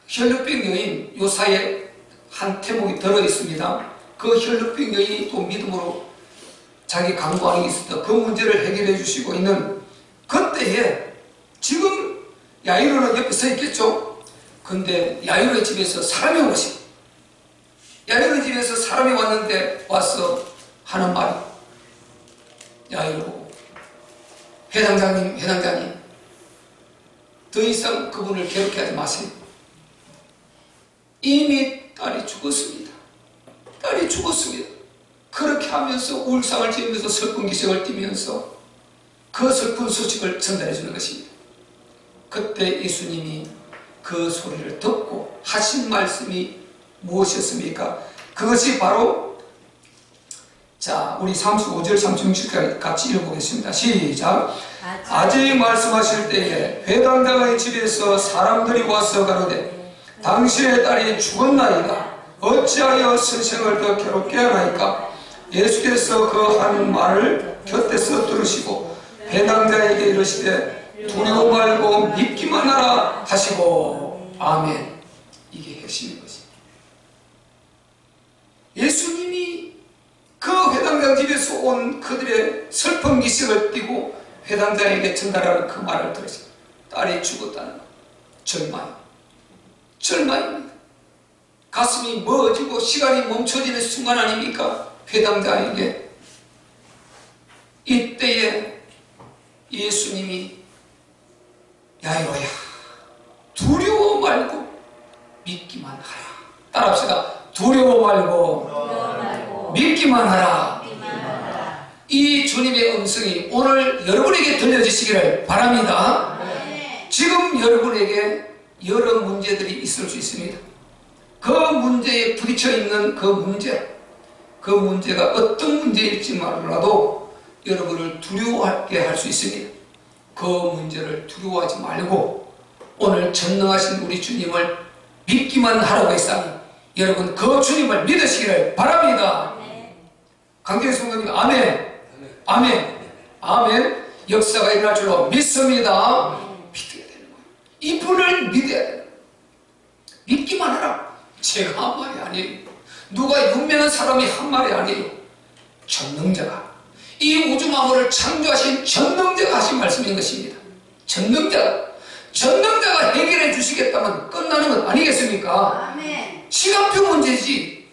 혈루병 여인 요사에 한 태목이 들어 있습니다. 그 혈루병 여인이 또 믿음으로 자기 강구하는 게 있었다. 그 문제를 해결해 주시고 있는 그때에 지금 야이로는 옆에 서 있겠죠. 근데 야이로의 집에서 사람이 온 것입니다. 야이로의 집에서 사람이 왔는데 와서 하는 말이, 야이로 회당장님 더 이상 그분을 괴롭게 하지 마세요. 이미 딸이 죽었습니다. 딸이 죽었습니다. 그렇게 하면서 울상을 지으면서 슬픈 기색을 띠면서 그 슬픈 소식을 전달해 주는 것입니다. 그때 예수님이 그 소리를 듣고 하신 말씀이 무엇이었습니까? 그것이 바로, 자, 우리 35절 36절까지 같이 읽어보겠습니다. 시작. 아직 말씀하실 때에 회당장의 집에서 사람들이 와서 가로되 당신의 딸이 죽었나이다. 어찌하여 선생을 더 괴롭게 하나이까? 예수께서 그 하는 말을 곁에서 들으시고 회당장에게 이르시되 두려워 말고 믿기만 하라 하시고. 아멘. 이게 핵심인 것입니다. 예수님이 그 회당장 집에서 온 그들의 슬픈 기색을 띠고 회당장에게 전달하는 그 말을 들으시고 딸이 죽었다는 것. 절망입니다. 가슴이 멎어지고 시간이 멈춰지는 순간 아닙니까? 회당장에게. 이때에 예수님이 야이로야 두려워 말고 믿기만 하라. 따라합시다. 두려워 말고 믿기만 하라. 이 주님의 음성이 오늘 여러분에게 들려주시기를 바랍니다. 지금 여러분에게 여러 문제들이 있을 수 있습니다. 그 문제에 부딪혀 있는 그 문제가 어떤 문제일지 몰라도 여러분을 두려워하게 할 수 있습니다. 그 문제를 두려워하지 말고 오늘 전능하신 우리 주님을 믿기만 하라고 했사니 여러분 그 주님을 믿으시기를 바랍니다. 강경희 성도님, 아멘. 아멘. 아멘. 역사가 일어날 줄로 믿습니다. 믿어야 되는 거예요. 이분을 믿어야 돼요. 믿기만 하라. 제가 한 말이 아니에요. 누가 유명한 사람이 한 말이 아니에요. 전능자가, 이 우주 만물을 창조하신 전능자가 하신 말씀인 것입니다. 전능자가 해결해 주시겠다면 끝나는 것 아니겠습니까? 아멘. 시간표 문제지.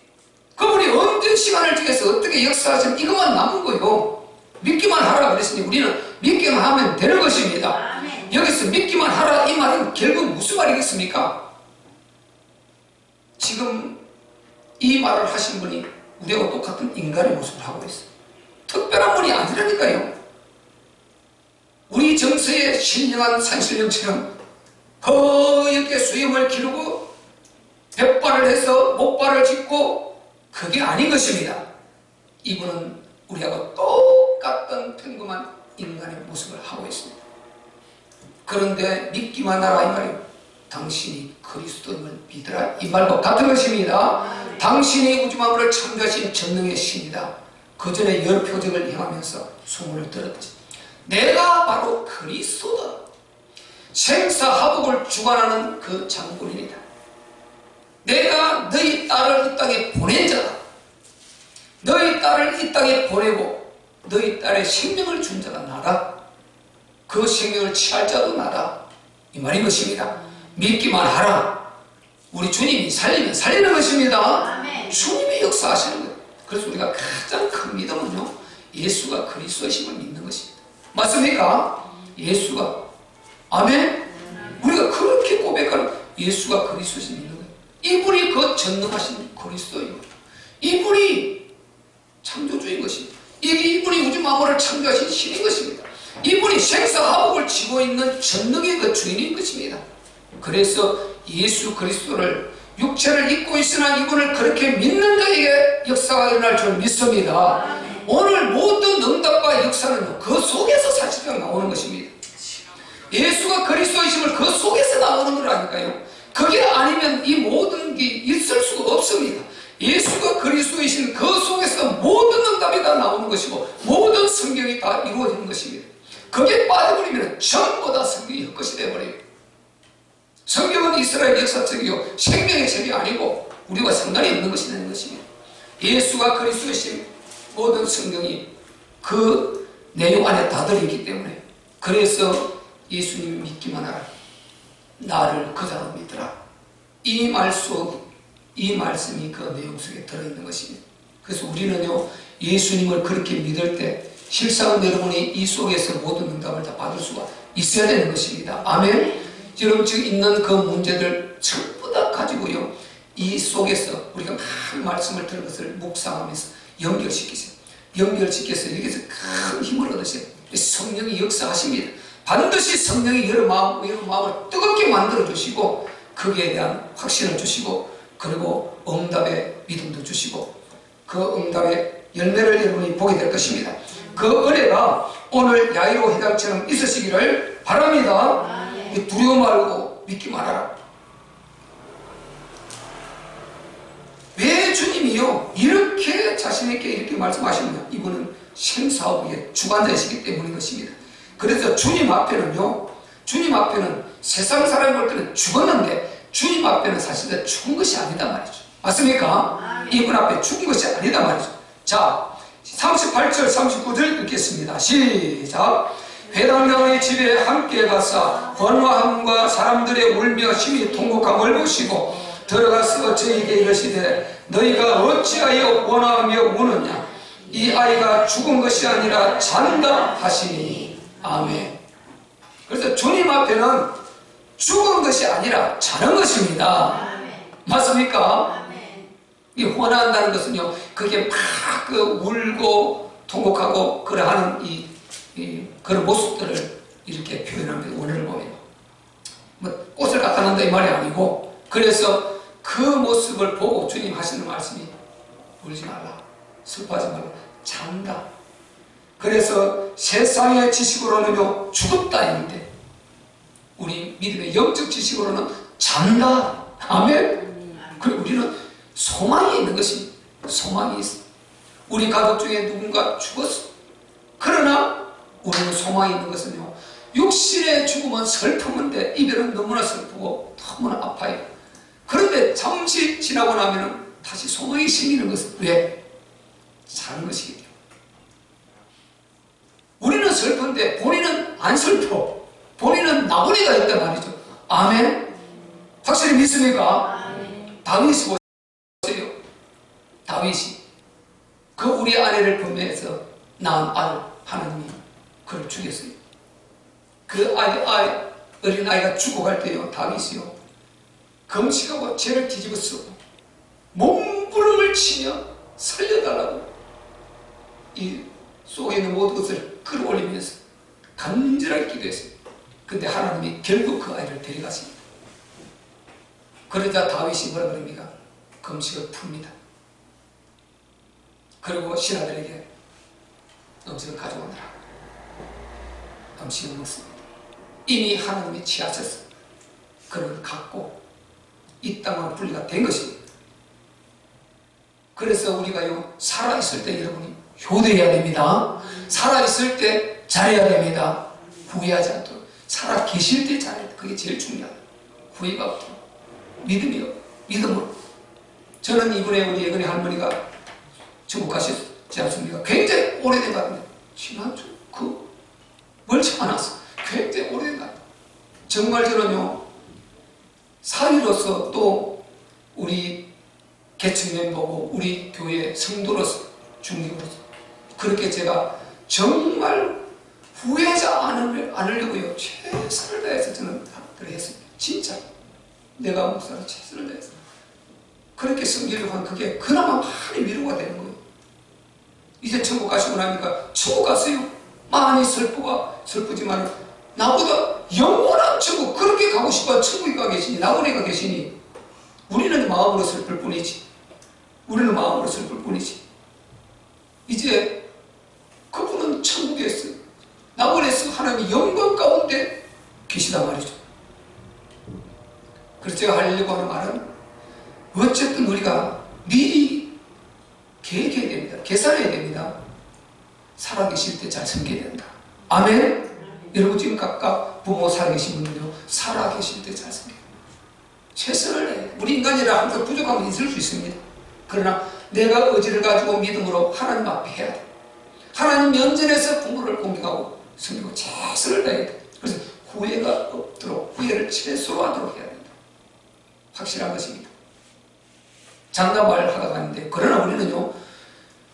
그분이 언제 시간을 통해서 어떻게 역사하시면 이것만 남은 거예요. 믿기만 하라 그랬으니 우리는 믿기만 하면 되는 것입니다. 아멘. 여기서 믿기만 하라 이 말은 결국 무슨 말이겠습니까? 지금 이 말을 하신 분이 우리하고 똑같은 인간의 모습을 하고 있어요. 특별한 분이 아니라니까요. 우리 정서의 신령한 산신령처럼 허옇게 수염을 기르고 뱃발을 해서 목발을 짚고 그게 아닌 것입니다. 이분은 우리하고 똑같은 평범한 인간의 모습을 하고 있습니다. 그런데 믿기만 하라 이 말이에요. 당신이 그리스도임을 믿으라 이 말과 같은 것입니다. 당신이 우주 만물을 창조하신 전능의 신이다. 그 전에 여러 표적을 행하면서 소문을 들었지. 내가 바로 그리스도다. 생사화복을 주관하는 그 장군이다. 내가 너희 딸을 이 땅에 보낸 자다. 너희 딸을 이 땅에 보내고 너희 딸의 생명을 준 자가 나다. 그 생명을 취할 자도 나다. 이 말인 것입니다. 믿기만 하라. 우리 주님이 살리면 살리는 것입니다. 아멘. 주님이 역사하시는 거예요. 그래서 우리가 가장 큰 믿음은요, 예수가 그리스도이심을 믿는 것입니다. 맞습니까? 예수가. 아멘. 우리가 그렇게 고백하는 예수가 그리스도이심을 믿는 거예요. 이분이 그 전능하신 그리스도예요. 이분이 창조주인 것입니다. 이분이 우주 만물을 창조하신 신인 것입니다. 이분이 생사화복을 쥐고 있는 전능의 그 주인인 것입니다. 그래서 예수 그리스도를 육체를 입고 있으나 이분을 그렇게 믿는 자에게 역사가 일어날 줄 믿습니다. 오늘 모든 응답과 역사는 그 속에서 사실상 나오는 것입니다. 예수가 그리스도이심을 그 속에서 나오는 거라니까요. 그게 아니면 이 모든 게 있을 수가 없습니다. 예수가 그리스도이신 그 속에서 모든 응답이 다 나오는 것이고 모든 성경이 다 이루어지는 것입니다. 거기에 빠져버리면 전부 다 성경이 헛것이 되어버려요. 성경은 이스라엘 역사책이요 생명의 책이 아니고 우리와 상관이 없는 것이 되는 것입니다. 예수가 그리스도이신 모든 성경이 그 내용 안에 다 들어있기 때문에 그래서 예수님 믿기만 하라. 나를 그자로 믿으라. 이 말씀이 그 내용 속에 들어있는 것입니다. 그래서 우리는요 예수님을 그렇게 믿을 때 실상은 여러분이 이 속에서 모든 응답을 다 받을 수가 있어야 되는 것입니다. 아멘. 여러분 지금 있는 그 문제들 전부 다 가지고요 이 속에서 우리가 많은 말씀을 들은 것을 묵상하면서 연결시키세요. 연결시켜서 여기서 큰 힘을 얻으세요. 성령이 역사하십니다. 반드시 성령이 여러 마음을 뜨겁게 만들어 주시고 거기에 대한 확신을 주시고 그리고 응답의 믿음도 주시고 그 응답의 열매를 여러분이 보게 될 것입니다. 그 은혜가 오늘 야이로 회장처럼 있으시기를 바랍니다. 두려워 말고 믿기 말아라. 왜 주님이요 이렇게 자신있게 이렇게 말씀하시느냐? 이분은 생사업의 주관자이시기 때문인 것입니다. 그래서 주님 앞에는 세상 사람이 볼 때는 죽었는데 주님 앞에는 사실 죽은 것이 아니다 말이죠. 맞습니까? 이분 앞에 죽은 것이 아니다 말이죠. 자 38절 39절 읽겠습니다. 시작. 회당장의 집에 함께 가사 번화함과 사람들의 울며 심히 통곡함을 보시고 들어가서 저에게 이르시되 너희가 어찌하여 원하며 우느냐? 이 아이가 죽은 것이 아니라 잔다 하시니. 아멘. 그래서 주님 앞에는 죽은 것이 아니라 자는 것입니다. 맞습니까? 이 원한다는 것은요 그게 막 그 울고 통곡하고 그러하는 그런 모습들을 이렇게 표현합니다. 오늘을 보면 뭐 꽃을 갖다 놓는다 이 말이 아니고 그래서 그 모습을 보고 주님 하시는 말씀이 울지 말라 슬퍼하지 말라 잔다. 그래서 세상의 지식으로는요 죽었다 했는데 우리 믿음의 영적 지식으로는 잔다. 아멘. 그리고 우리는 소망이 있는 것입니다. 소망이 있어. 우리 가족 중에 누군가 죽었어. 그러나 우리는 소망이 있는 것은요 육신의 죽음은 슬픔인데 이별은 너무나 슬프고 너무나 아파요. 그런데 잠시 지나고 나면 다시 소망이 생기는 것은 왜? 사는 것이기 때문에. 우리는 슬픈데 본인은 안 슬퍼. 본인은 나부리가 있단 말이죠. 아멘. 확실히 믿습니까? 다윗이 보세요. 다윗이 그 우리 아내를 범해서 낳은 아들 하나님이 그를 죽였어요. 그 어린 아이가 죽어갈 때요 다윗이요 금식하고 죄를 뒤집어 쓰고 몸부림을 치며 살려달라고 이 속에 있는 모든 것을 끌어올리면서 간절하게 기도했어요. 근데 하나님이 결국 그 아이를 데려갔습니다. 그러자 다윗이 뭐라 그럽니까? 금식을 풉니다. 그리고 신하들에게 음식을 가져오느라 음식을 먹습니다. 이미 하나님이 취하셨어요. 그를 갖고 이 땅으로 분리가 된 것입니다. 그래서 우리가요 살아있을 때 여러분이 효도해야 됩니다. 살아있을 때 잘해야 됩니다. 후회하지 않도록. 살아 계실 때 잘해야 돼. 그게 제일 중요하다. 후회가 없고 믿음으로. 저는 이번에 우리 예근이 할머니가 중국 가시지 않습니까? 굉장히 오래된 것 같은데 지난주 멀지 않았어. 굉장히 오래된 것 같아요. 정말 저는요 사위로서 또 우리 계층 멤버고 우리 교회 성도로서 중직으로서 그렇게 제가 정말 후회하지 않으려고요 최선을 다해서 저는 그렇게 했습니다. 진짜 내가 목사로 최선을 다해서 그렇게 섬기려고 한 그게 그나마 많이 위로가 되는 거예요. 이제 천국 가시고 나니까 천국 갔어요. 많이 슬프지만 나보다 영원한 천국 그렇게 가고 싶어 천국에 가 계시니 나보니까 계시니 우리는 마음으로 슬플 뿐이지. 우리는 마음으로 슬플 뿐이지. 이제 그분은 천국에 있어요. 나보내서 하나님이 영광 가운데 계시단 말이죠. 그래서 제가 하려고 하는 말은 어쨌든 우리가 미리 계획해야 됩니다. 계산해야 됩니다. 살아계실 때 잘 섬겨야 된다. 아멘? 여러분 지금 각각 부모 살아계신 분들요, 살아계실 때 잘 섬겨야 됩니다. 최선을 해. 우리 인간이라 항상 부족함은 있을 수 있습니다. 그러나 내가 의지를 가지고 믿음으로 하나님 앞에 해야 돼. 하나님 면전에서 부모를 공경하고 섬기고 최선을 다해야 돼. 그래서 후회가 없도록, 후회를 최소로 하도록 해야 된다. 확실한 것입니다. 장담을 하다가 하는데, 그러나 우리는요,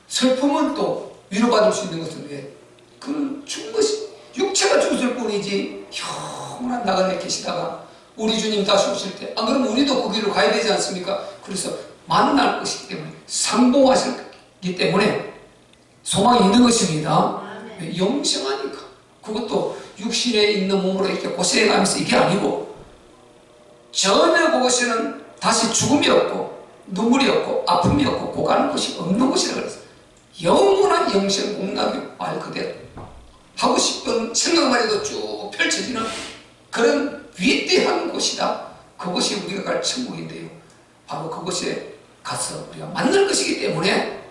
슬픔은 또 위로받을 수 있는 것은 왜? 그건 죽은 것이, 육체가 죽었을 뿐이지, 영원한 나그네 계시다가, 우리 주님 다시 오실 때, 안 그러면 우리도 그 길로 가야 되지 않습니까? 그래서 만날 것이기 때문에, 상봉하시기 때문에, 소망이 있는 것입니다. 왜? 영생하니까. 그것도 육신에 있는 몸으로 이렇게 고생하면서 이게 아니고, 전혀 그것에는 다시 죽음이 없고, 눈물이 없고, 아픔이 없고, 고가는 것이 없는 것이라 그랬어요. 영원한 영생 공락이 말 그대로. 하고 싶은 생각만 해도 쭉 펼쳐지는 그런 위대한 곳이다. 그것이 우리가 갈 천국인데요. 바로 그곳에 가서 우리가 만날 것이기 때문에,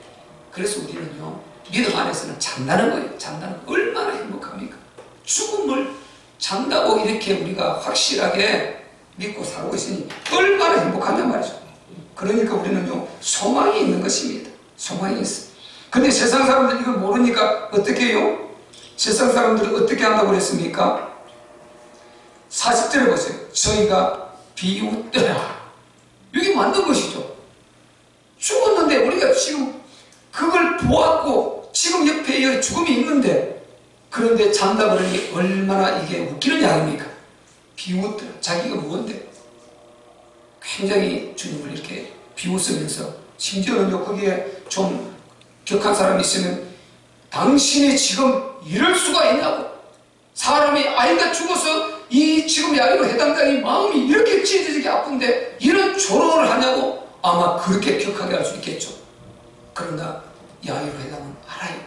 그래서 우리는요, 믿음 안에서는 잔다는 거예요. 잔다는 거. 얼마나 행복합니까? 죽음을 잔다고 이렇게 우리가 확실하게 믿고 살고 있으니 얼마나 행복한단 말이죠. 그러니까 우리는요, 소망이 있는 것입니다. 소망이 있어. 근데 세상 사람들 이걸 모르니까 어떻게 해요? 세상 사람들이 어떻게 한다고 그랬습니까? 40절에 보세요. 저희가 비웃더라. 이게 맞는 것이죠. 죽었는데 우리가 지금 그걸 보았고 지금 옆에 죽음이 있는데, 그런데 잔다 그러니 얼마나 이게 웃기는 이야기입니까? 비웃더라. 자기가 무언데 굉장히 주님을 이렇게 비웃으면서, 심지어는요, 거기에 좀 격한 사람이 있으면 당신이 지금 이럴 수가 있냐고, 사람이 아이가 죽어서 이 지금 야유로 해당자의 마음이 이렇게 찢어지게 아픈데 이런 조롱을 하냐고 아마 그렇게 격하게 할 수 있겠죠. 그러나 야유로 해당은 알아요.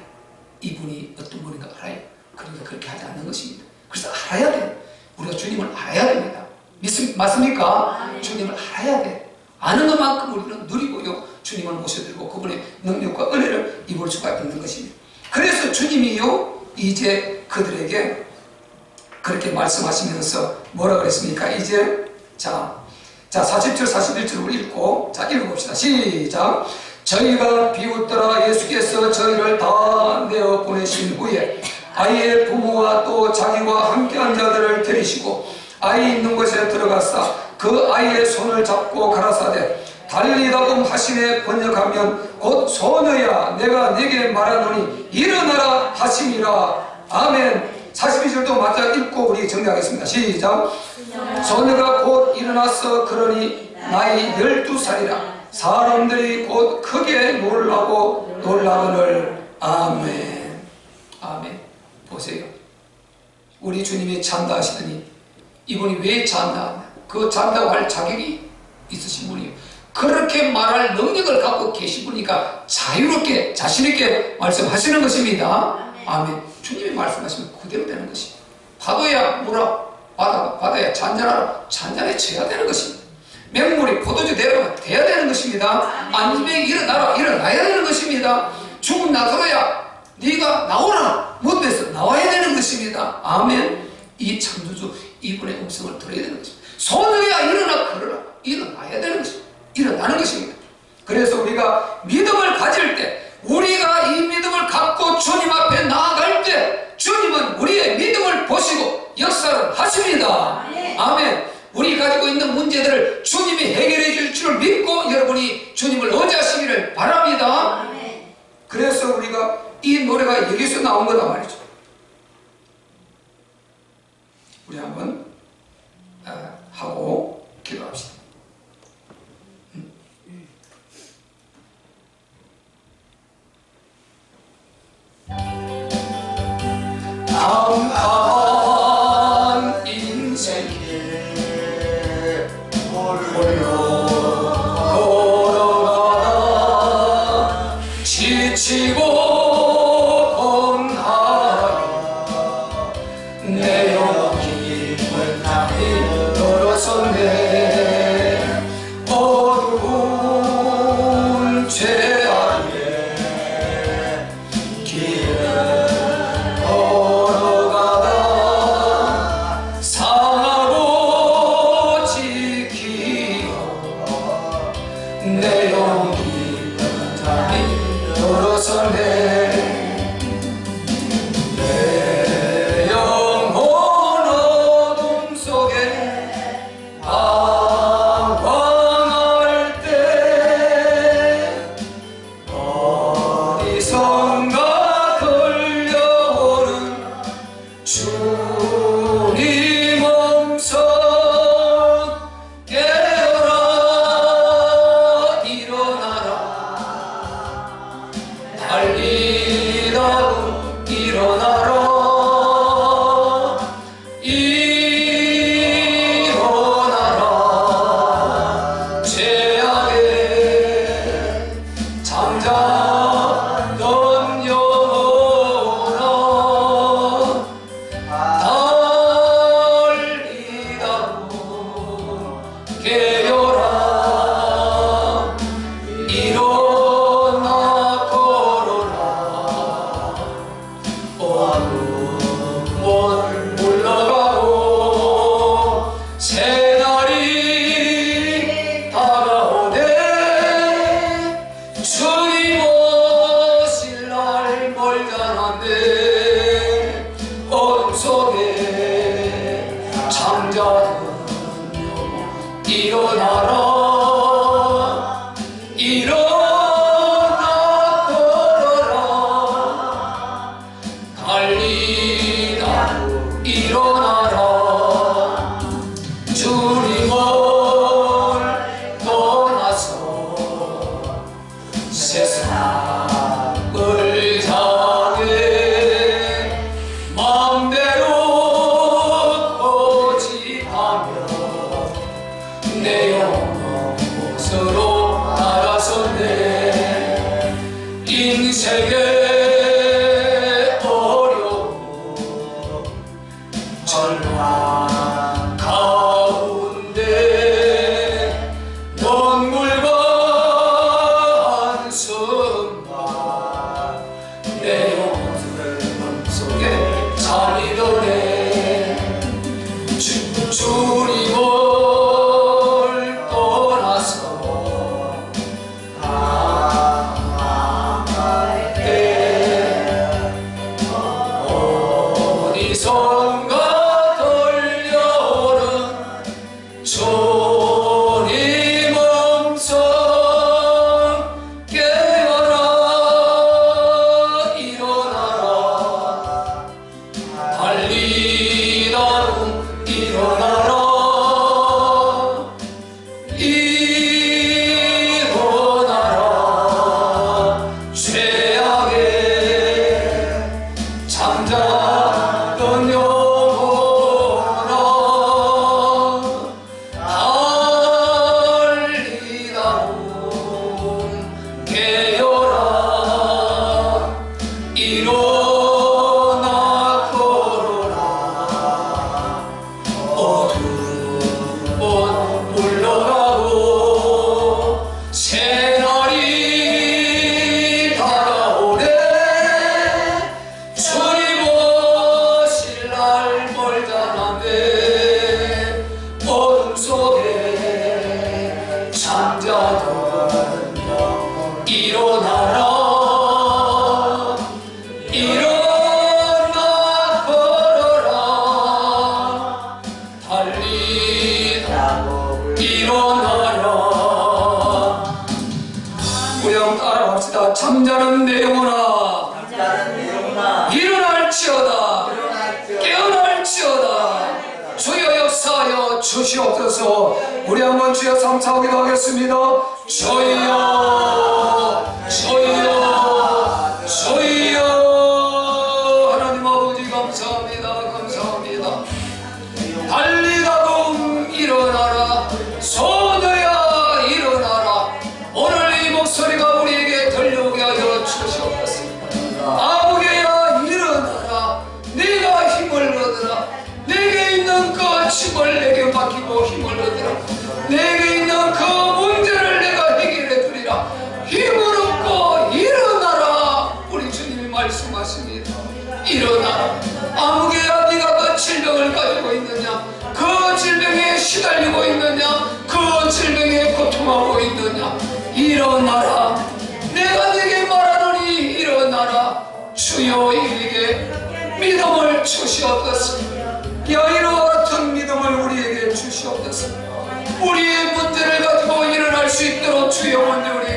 이분이 어떤 분인가 알아요. 그러니까 그렇게 하지 않는 것입니다. 그래서 알아야 돼요. 우리가 주님을 알아야 됩니다. 맞습니까? 주님을 알아야 돼. 아는 것만큼 우리는 누리고요, 주님을 모셔드리고 그분의 능력과 은혜를 입을 수가 있는 것입니다. 그래서 주님이요, 이제 그들에게 그렇게 말씀하시면서 뭐라 그랬습니까? 이제 자 40절 41절을 읽고 읽어봅시다. 시작. 저희가 비웃더라. 예수께서 저희를 다 내어 보내신 후에 아이의 부모와 또 자기와 함께한 자들을 데리시고 아이 있는 곳에 들어가사 그 아이의 손을 잡고 가라사대 달리다금 하심에 번역하면 곧 소녀야 내가 네게 말하노니 일어나라 하심이라. 아멘. 42절도 맞아 읽고 우리 정리하겠습니다. 시작. 소녀가 곧 일어나서 그러니 나이 12살이라 사람들이 곧 크게 놀라고 놀라거늘. 아멘. 아멘. 보세요. 우리 주님이 잔다 하시더니 이분이 왜 잔다? 그 잔다고 할 자격이 있으신 분이에요. 그렇게 말할 능력을 갖고 계신 분이니까 자유롭게 자신있게 말씀하시는 것입니다. 아멘. 주님이 말씀하시면 그대로 되는 것입니다. 파도야 물어 바다야 잔잔하라 잔잔해져야 되는 것입니다. 맹물이 포도주 되어야 되는 것입니다. 안지병이 일어나야 되는 것입니다. 죽은 나사로야 네가 나오라 못돼서 나와야 되는 것입니다. 아멘. 이 창조주 이분의 음성을 들어야 되는 것입니다. 소녀야 일어나 걸어라 일어나야 되는 것입니다. 일어나는 것입니다. 그래서 우리가 믿음을 가질 때, 우리가 이 믿음을 갖고 주님 앞에 나아갈 때 주님은 우리의 믿음을 보시고 역사를 하십니다. 아멘. 우리 가지고 있는 문제들을 주님이 해결해 줄 줄 믿고 여러분이 주님을 의지하시기를 바랍니다. 아멘. 그래서 우리가 이 노래가 여기서 나온 거다 말이죠. 우리 한번 하고 기도합시다. 깜깜한 인생길 홀로 걸어가다 지치고 험하여 내 옆길을 다히 돌아섰네. 어두운 죄악에 깨어라 일어나 걸어라 어둠은 물러가고 새날이 다가오네 주님 오실 날 멀잖아네 어둠 속에 잠자는 일어나라 일어나 걸어라 달리다 일어나라 주님을 떠나서 세상을 향해 마음대로 고집하며 내 영혼 곳으로 나가서네 인생의 어려움 절망 가운데 눈물과 한숨과 내 영혼 속에 잠이 드네 주님을 떠나서 어디선가 들려오는 주님 음성 깨어라 일어나라 달리다 일어나라 일어나라 죄악에 잠자던 영혼아 달리다오 깨어라 일어나 걸어라 어둠은 물러가고 새날이 다가오네 주님 오실 날 멀잖아네 어둠 속에 잠자던 영혼 일어나라 일어나 걸어라 달리다 일어나라 우리 한번 따라합시다 잠자는 내 영혼아 일어날지어다 깨어날지어다 주여 역사하여 주시옵소서 우리 한번 주여 삼사하기도 하겠습니다 주여 주여 주여 하나님 아버지 감사합니다 감사합니다 달리다동 일어나라 소녀야 일어나라 오늘 이 목소리가 우리에게 들려오게 하여 주시옵소서 아무개야 일어나라 네가 힘을 얻으라 내게 있는 그 짐을 내게 맡기고 힘을 얻으라 내게 있는 그 문제를 내가 해결해 주리라 힘을 얻고 일어나라 우리 주님이 말씀하십니다 일어나라 아무개야 네가 그 질병을 가지고 있느냐 그 질병에 시달리고 있느냐 그 질병에 고통하고 있느냐 일어나라 내가 네게 말하노니 일어나라 주여 이에게 믿음을 주시옵소서 야이로 같은 믿음을 우리에게 주시옵소서 우리의 문제를 가지고 일어날 수 있도록 주여 먼저 우리